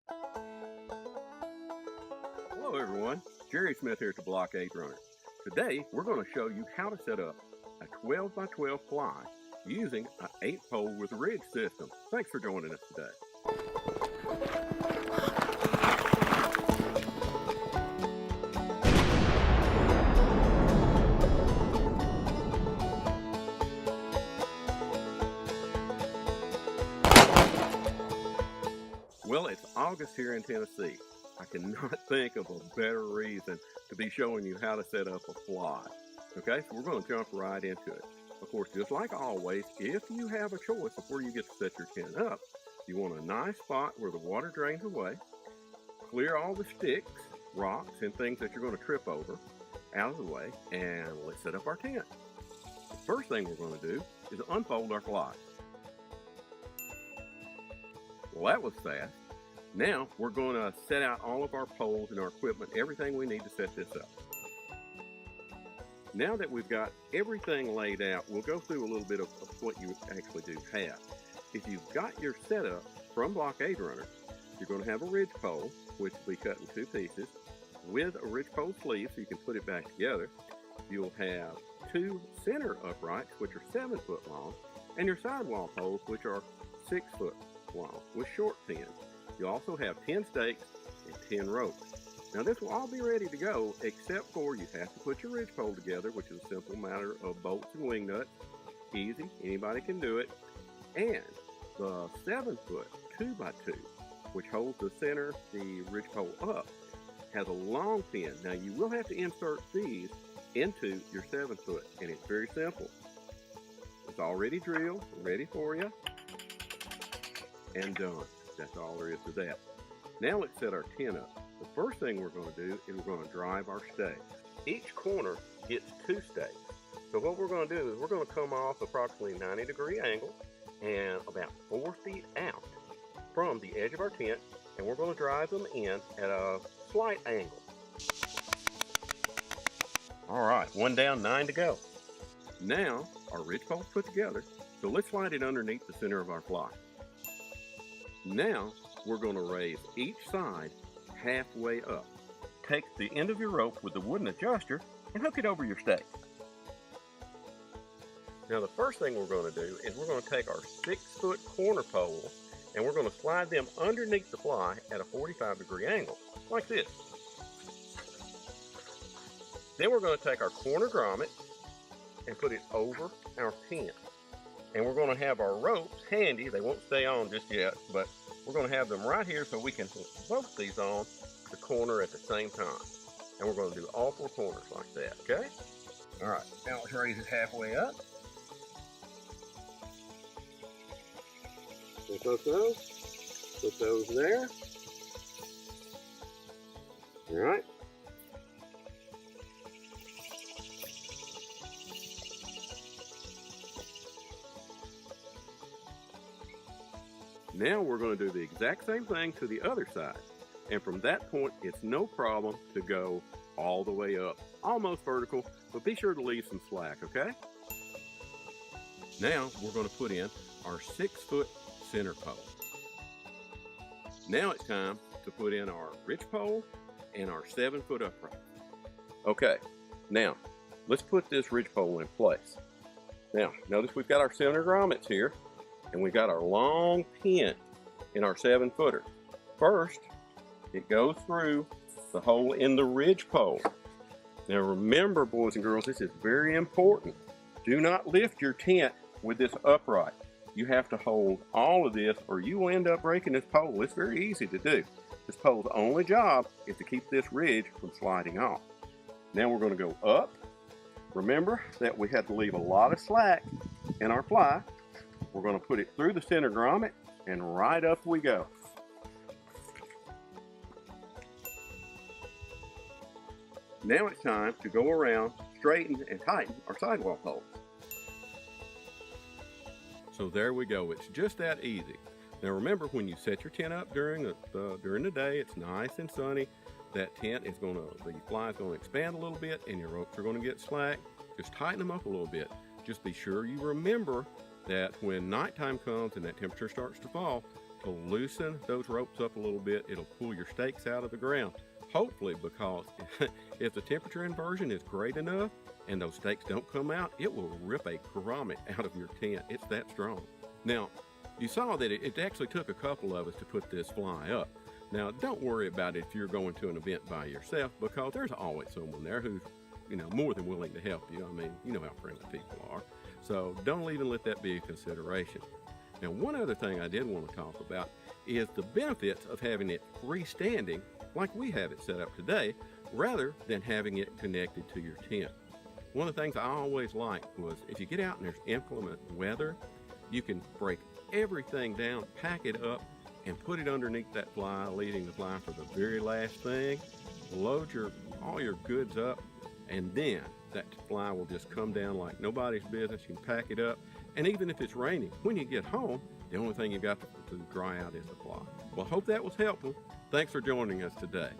Hello everyone, Jerry Smith here at the Blockade Runner. Today we're going to show you how to set up a 12 by 12 fly using an 8-pole with a ridge system. Thanks for joining us today. Well, it's August here in Tennessee. I cannot think of a better reason to be showing you how to set up a fly. Okay, so we're going to jump right into it. Of course, just like always, if you have a choice before you get to set your tent up, you want a nice spot where the water drains away. Clear all the sticks, rocks, and things that you're going to trip over out of the way, and let's set up our tent. The first thing we're going to do is unfold our fly. Well, that was fast. Now we're going to set out all of our poles and our equipment, everything we need to set this up. Now that we've got everything laid out, we'll go through a little bit of what you actually do have. If you've got your setup from Blockade Runner, you're going to have a ridge pole, which will be cut in 2 pieces, with a ridge pole sleeve so you can put it back together. You'll have 2 center uprights, which are 7 foot long, and your sidewall poles, which are 6 foot long, with short pins. You also have 10 stakes and 10 ropes. Now this will all be ready to go, except for you have to put your ridge pole together, which is a simple matter of bolts and wing nuts. Easy, anybody can do it. And the 7 foot 2 by 2, which holds the center, the ridge pole up, has a long pin. Now you will have to insert these into your 7 foot, and it's very simple. It's already drilled, ready for you, and done. That's all there is to that. Now let's set our tent up. The first thing we're going to do is we're going to drive our stakes. Each corner gets 2 stakes. So what we're going to do is we're going to come off approximately 90-degree angle and about 4 feet out from the edge of our tent, and we're going to drive them in at a slight angle. All right, 1 down, 9 to go. Now our ridge pole's put together, so let's slide it underneath the center of our fly. Now we're going to raise each side halfway up. Take the end of your rope with the wooden adjuster and hook it over your stake. Now the first thing we're going to do is we're going to take our 6-foot corner poles and we're going to slide them underneath the fly at a 45-degree angle, like this. Then we're going to take our corner grommet and put it over our pin. And we're going to have our ropes handy. They won't stay on just yet, but we're going to have them right here so we can hook both these on the corner at the same time. And we're going to do all 4 corners like that, okay? All right, now let's raise it halfway up. We'll put those there. All right. Now we're going to do the exact same thing to the other side. And from that point, it's no problem to go all the way up, almost vertical, but be sure to leave some slack, okay? Now we're going to put in our 6-foot center pole. Now it's time to put in our ridge pole and our 7-foot upright. Okay, now let's put this ridge pole in place. Now, notice we've got our center grommets here, and we got our long pin in our 7-footer. First, it goes through the hole in the ridge pole. Now remember, boys and girls, this is very important. Do not lift your tent with this upright. You have to hold all of this or you will end up breaking this pole. It's very easy to do. This pole's only job is to keep this ridge from sliding off. Now we're going to go up. Remember that we had to leave a lot of slack in our fly. We're going to put it through the center grommet and right up we go. Now it's time to go around, straighten, and tighten our sidewall poles. So there we go. It's just that easy. Now remember, when you set your tent up during the day, it's nice and sunny. That tent is the fly is going to expand a little bit, and your ropes are going to get slack. Just tighten them up a little bit. Just be sure you remember that when nighttime comes and that temperature starts to fall, to loosen those ropes up a little bit. It'll pull your stakes out of the ground. Hopefully, because if the temperature inversion is great enough and those stakes don't come out, it will rip a grommet out of your tent. It's that strong. Now, you saw that it actually took a couple of us to put this fly up. Now, don't worry about it if you're going to an event by yourself, because there's always someone there who's, more than willing to help you. I mean, you know how friendly people are. So don't even let that be a consideration. Now, one other thing I did want to talk about is the benefits of having it freestanding like we have it set up today, rather than having it connected to your tent. One of the things I always liked was if you get out and there's inclement weather, you can break everything down, pack it up, and put it underneath that fly, leaving the fly for the very last thing. Load all your goods up, and then that fly will just come down like nobody's business. You can pack it up, and even if it's raining, when you get home, the only thing you got to dry out is the fly. Well, I hope that was helpful. Thanks for joining us today.